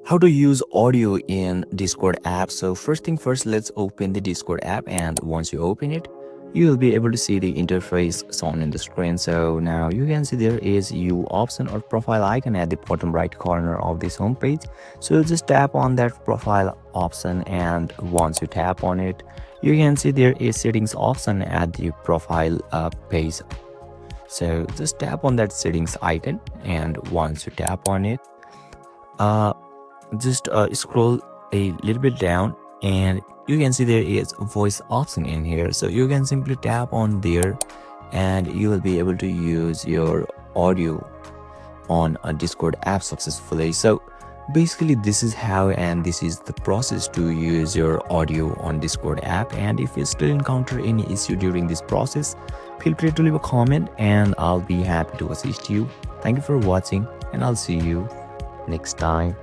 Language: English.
How to use audio in Discord app. So first thing first, let's open the Discord app, and once you open it, you will be able to see the interface shown in the screen. So now you can see there is U option or profile icon at the bottom right corner of this home page. So just tap on that profile option, and once you tap on it, you can see there is settings option at the profile page. So just tap on that settings icon, and once you tap on it, uh, just scroll a little bit down, and you can see there is a voice option in here. So you can simply tap on there, and you will be able to use your audio on a Discord app successfully. So basically this is how, and this is the process to use your audio on Discord app. And if you still encounter any issue during this process, feel free to leave a comment, and I'll be happy to assist you. Thank you for watching, and I'll see you next time.